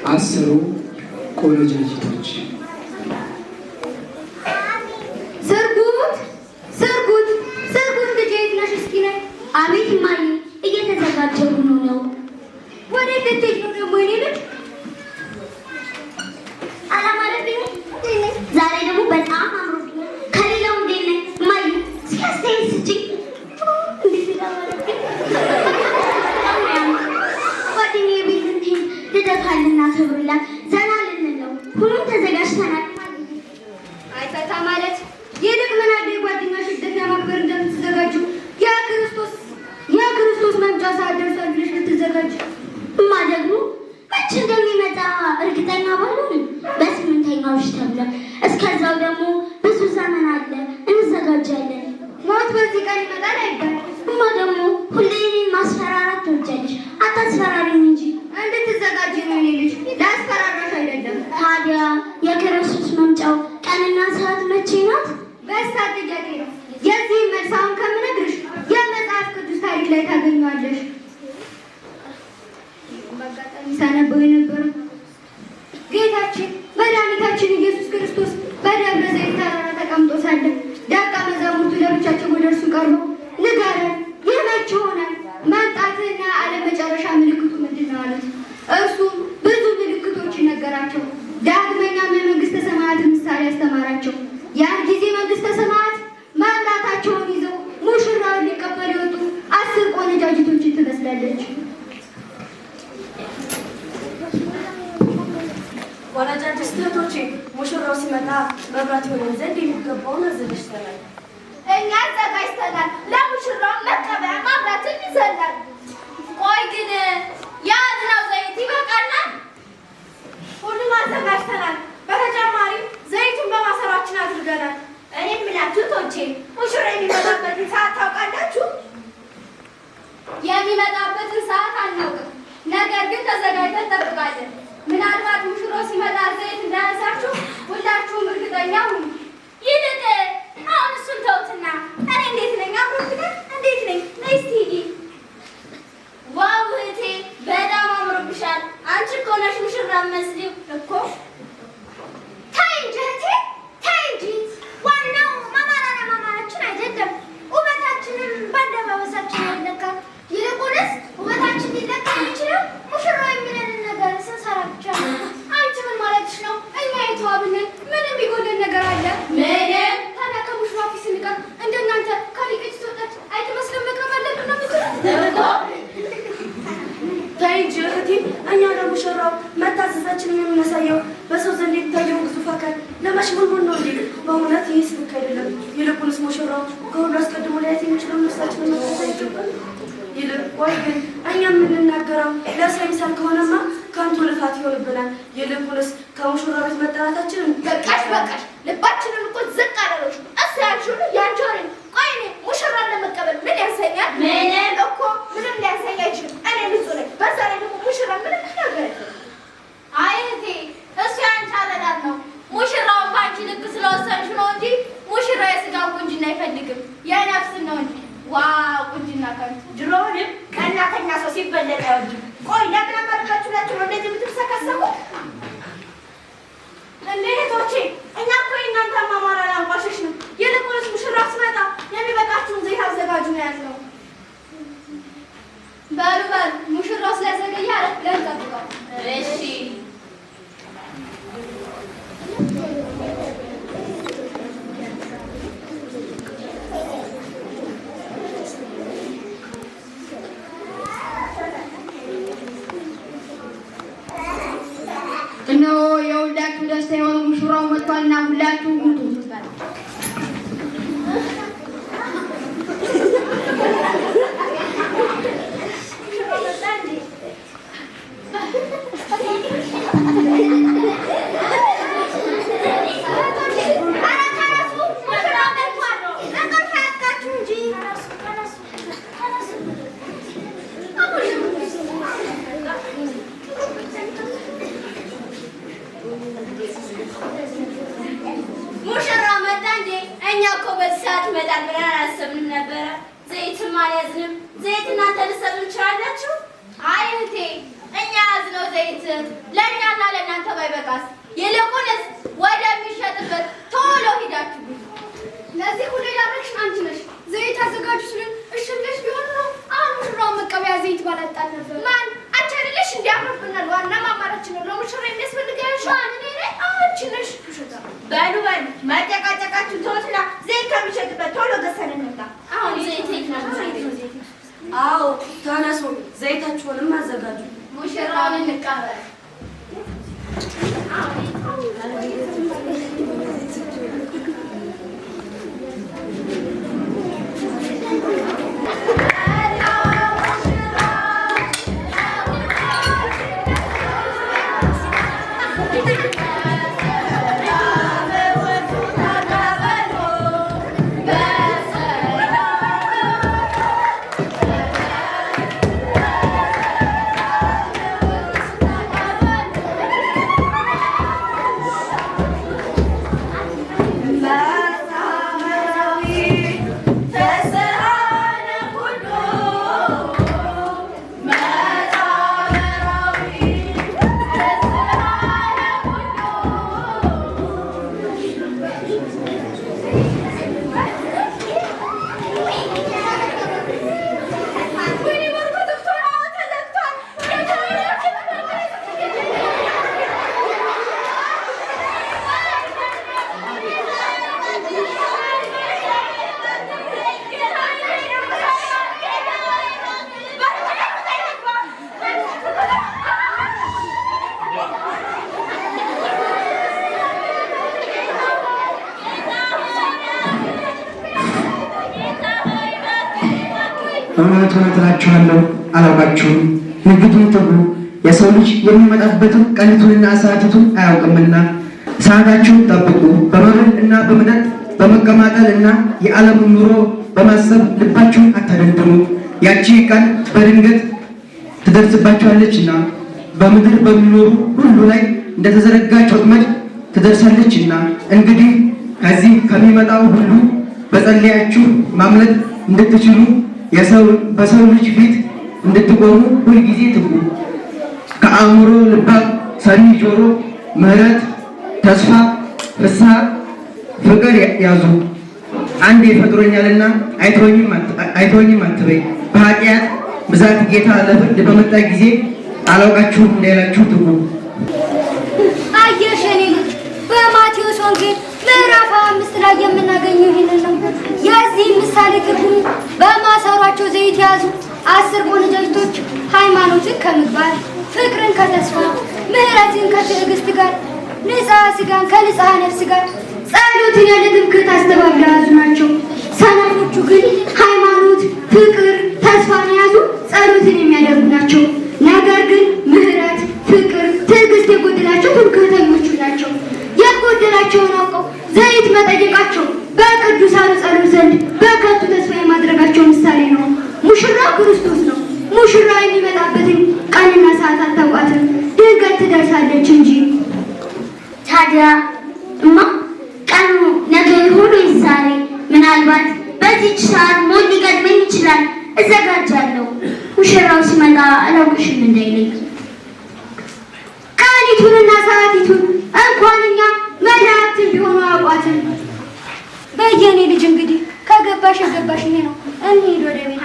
10 ቆነጃጅቶች ሰርጉት ልጄት ነሽ እስኪ ነይ። አቤት እማዬ እየተዘጋጀሁ ነው። ወዴት ልትሄጂ ነው ደግሞ የኔ ልጅ? አላማረብኝም። ዛሬ ደግሞ በጣም አምሮብኛል። ከሌላው እንዴት ነኝ እማዬ? እስኪ አስተያየት ስጪኝ። እንዴት እንዳማረብኝ ጓደኛዬ ቤት እንሂድ፣ ልደቷን ልናከብርላት ዘና ልንል ነው። ሁሉም ተዘጋጅተናል። አይፈታ ማለት ይልቅ ምን አለ የጓደኛሽ ልደት ለማክበር እንደምትዘጋጁ የክርስቶስ መምጫ ሰዓት ደርሷል ብለሽ ልትዘጋጅ። እማ ደግሞ መቼ እንደሚመጣ እርግጠኛ ባልሆንም በ8ኛው ወር ተብሏል። እስከዛው ደግሞ ብዙ ዘመን አለ፣ እንዘጋጃለን። ሞት በዚህ ቀን ይመጣል አይባልም። እማ ደግሞ ሁሌ እኔን ማስፈራራት ትወጃለሽ። አታስፈራሪኝ እንጂ እንድትዘጋጅ ነው የኔ ልጅ፣ ላስፈራራሽ አይደለም። ታዲያ የክርስቶስ መምጫው ቀንና ሰዓት መቼ ናት? በሳት ጥያቄ ነው። የዚህ መልስ አሁን ከምነግርሽ የመጽሐፍ ቅዱስ ታሪክ ላይ ታገኘዋለሽ። በአጋጣሚ ሳነበው የነበረው ጌታችን መድኃኒታችን ኢየሱስ ክርስቶስ በደብረ ዘይት ተራራ ተቀምጦ ሳለ ደቀ መዛሙርቱ ለብቻቸው ወደ እርሱ ቀርበው ንገረን፣ ይህ መቼ ይሆናል? መምጣትህና አለመጨረሻ ምልክቱ ምንድን ነው አሉት። እርሱም ብዙ ምልክቶችን ነገራቸው። ዳግመኛም የመንግስተ ሰማያትን ምሳሌ ያስተማራቸው። ያን ጊዜ መንግስተ ሰማያት መብራታቸውን ይዘው ሙሽራውን ሊቀበሉ የወጡ 10 ቆነጃጅቶችን ትመስላለች። ቆነጃጅት እህቶቼ፣ ሙሽራው ሲመጣ መብራት ይሆነን ዘንድ የሚገባውን አዘጋጅተናል። እኛ አዘጋጅተናል። ለሙሽራው መቀበያ ማብራትን ይዘናል። ቆይ ግን የያዝነው ዘይት ይበቃናል? ሁሉም አዘጋጅተናል። በተጨማሪም ዘይቱን በማሰሯችን አድርገናል። እኔ የምላችሁ እህቶቼ፣ ሙሽራ የሚመጣበትን ሰዓት ታውቃላችሁ? የሚመጣበትን ሰዓት አናውቅም፣ ነገር ግን ተዘጋጅተን እንጠብቃለን። ምናልባት ሙሽራው ሲመጣ ዘይት እንዳያንሳችሁ ሁላችሁም እርግጠኛ ሁኑ። ይልቅ አሁን እሱን ተውትና እኔ እንዴት ነኝ? አምሮብኛል። እንዴት ነኝ? ነይ እስኪ ሂጂ። ዋው እህቴ በጣም አምሮብሻል። አንቺ እኮ ነሽ ሙሽራ መስሊው እኮ። ተይ እንጂ እህቴ ተይ እንጂ። ዋናው ማማራና ማማራችን አይደለም፣ ውበታችንን ባለባበሳችን አይለካም። ይልቁንስ ውበታችን ሊለካ የሚችለው ሙሽራው የሚለንን ነገር ስንሰራ ብቻ ነው። አንቺ ምን ማለትሽ ነው? እኛ የተዋብንን ምን የሚጎለን ነገር አለ? ምንም። ታዲያ ከሙሽራው ፊት ስንቀር እንደናንተ ከሊቅት ተወጣች አይተመስለም መቅረብ አለብን ነው የምትለው? ተይ እንጂ እህቴ፣ እኛ ለሙሽራው መታዘዛችንን የምናሳየው በሰው ዘንድ የሚታየው ግዙፍ አካል ለማሽሞንሞን ነው እንጂ በእውነት ይህ ልክ አይደለም። ይልቁንስ ሙሽራው ከሁሉ አስቀድሞ ሊያየት የሚችለው ነፍሳችንን መታዘዝ ይገባል። ይልቅ ቆይ ግን እኛ የምንናገረው ለሰው ይምሳል ከሆነማ ከንቱ ልፋት ይሆንብናል። ይልቁንስ ከሙሽራ ቤት መጠራታችንን በቃሽ። ልባችንን እኮ ዝቅ አደረግሽ። እሱ ያልሽውን ያንቺ ወሬ ነው። ቆይ እኔ ሙሽራን ለመቀበል ምን ያንሰኛል? ምንም እኮ ምንም ሊያንሰኝ አይችልም። እኔ ንጹህ ነኝ። በዛ ላይ ደግሞ ሙሽራ ምንም ነገር አይ እህቴ፣ እሱ ያንቺ አረዳድ ነው። ሙሽራውን በአንቺ ልክ ስለወሰንሽ ነው እንጂ ሙሽራ የስጋን ቁንጅና አይፈልግም፣ የነፍስን ነው እንጂ። ዋው ቁንጅና ከንቱ። ድሮውንም ከእናተኛ ሰው ሲበለጥ አይወድም። ቆይ ለምን አመረቃችሁ ናችሁ እንደዚህ የምትሰከሰቁ? እንዴ እህቶቼ፣ እኛ እኮ የእናንተ ማማራ ላንቋሸሽ ነው። ይልቁንስ ሙሽራ ሲመጣ የሚበቃችሁን ዘይት አዘጋጁ ነው ያልነው። በሉ ሙሽራው ስለዘገየ አረፍ ብለን እንጠብቀው። እሺ እነሆ የሁላችሁ ደስታ የሆነ ሙሽራው መጥቷልና ሁላችሁ ውጡ። ሙሽራው መጣ እንዴ? እኛ እኮ በዚህ ሰዓት ይመጣል ብለን አላሰብንም ነበረ። ዘይትም አልያዝንም። ዘይት እናንተ ልትሰጡን ትችላላችሁ? አይ እህቴ፣ እኛ ያዝነው ዘይት ለእኛና ለእናንተ ባይበቃስ ይልቁንስ ወደሚሸጥበት ቶሎ ሂዳችሁ ለዚህ ሁሉ ያደረግሽን አንቺ ነሽ። ዘይት አዘጋጁ ስልን እሺ ብለሽ ቢሆን ነው አሁን ሙሽራው መቀበያ ዘይት ባላጣል ነበር። ማን አንቺ አይደለሽ እንዲያምርብናል ዋና ማማራችን ነው ለሙሽራ የሚያስፈልገው ሻን እኔ ነኝ አንቺ ነሽ ሙሽራ በሉ ማጨቃጨቃችሁ ተወትና ዘይት ከሚሸጥበት ቶሎ ገሰን እንምጣ አሁን ዘይት አዎ ተነሱ ዘይታችሁንም አዘጋጁ ሙሽራውን እንቀበል እውነት እላችኋለሁ አላውቃችሁም። ንግዱን ትጉ፣ የሰው ልጅ የሚመጣበትን ቀኒቱንና ሰዓቲቱን አያውቅምና። ሰዓታችሁን ጠብቁ። በመብል እና በመጠጥ በመቀማጠል እና የዓለሙን ኑሮ በማሰብ ልባችሁን አታደንድኑ። ያቺ ቀን በድንገት ትደርስባችኋለችና በምድር በሚኖሩ ሁሉ ላይ እንደተዘረጋች ወጥመድ ትደርሳለችና። እንግዲህ ከዚህ ከሚመጣው ሁሉ በጸለያችሁ ማምለጥ እንድትችሉ በሰው ልጅ ፊት እንድትቆሙ ሁልጊዜ ትጉ። ከአእምሮ ልባብ ሰሚ ጆሮ ምሕረት፣ ተስፋ፣ ፍስሐ፣ ፍቅር ያዙ። አንዴ ፈጥሮኛልና አይተወኝም አትበይ። በኃጢአት ብዛት ጌታ ለፍርድ በመጣ ጊዜ አላውቃችሁም እንዳይላችሁ ትጉ። አየሽ የኔ ልጅ በማቴዎስ ወንጌል ምዕራፍ 5 ላይ የምናገኘው ይህንን ነው። የዚህ ምሳሌ ትርጉሙ በማሰሯቸው ዘይት የያዙ 10 ቆነጃጅቶች ሃይማኖትን ከምግባር፣ ፍቅርን ከተስፋ፣ ምሕረትን ከትዕግስት ጋር፣ ንጽሐ ሥጋን ከንጽሐ ነፍስ ጋር፣ ጸሎትን ያለ ትምክህት አስተባብለው የያዙ ናቸው። ሰነፎቹ ግን ሃይማኖት፣ ፍቅር፣ ተስፋን የያዙ ጸሎትን የሚያደርጉ ናቸው። ነገር ግን ምሕረት፣ ፍቅር፣ ትዕግስት የጎደላቸው ትምክህተኞቹ ናቸው። የጎደላቸውን አውቀው ዘይት መጠየቃቸው በቅዱሳኑ ጸሎት ዘንድ በከንቱ ተስፋ የማድረጋቸው ምሳሌ ነው። ሙሽራው ክርስቶስ ነው። ሙሽራው የሚመጣበትን ቀንና ሰዓት አታውቃትም፣ ድንገት ትደርሳለች እንጂ። ታዲያ እማ ቀኑ ነገ ይሆን ወይስ ዛሬ? ምናልባት በዚች ሰዓት ሞት ሊገጥመኝ ይችላል። እዘጋጃለሁ። ሙሽራው ሲመጣ አላውቅሽም እንዳይለኝ። ቀኒቱንና ሰዓቲቱን እንኳን እኛ መላእክትን ቢሆኑ አያውቋትም። በየኔ ልጅ እንግዲህ ከገባሽ የገባሽ ይሄ ነው። እንሂድ ወደ ቤት።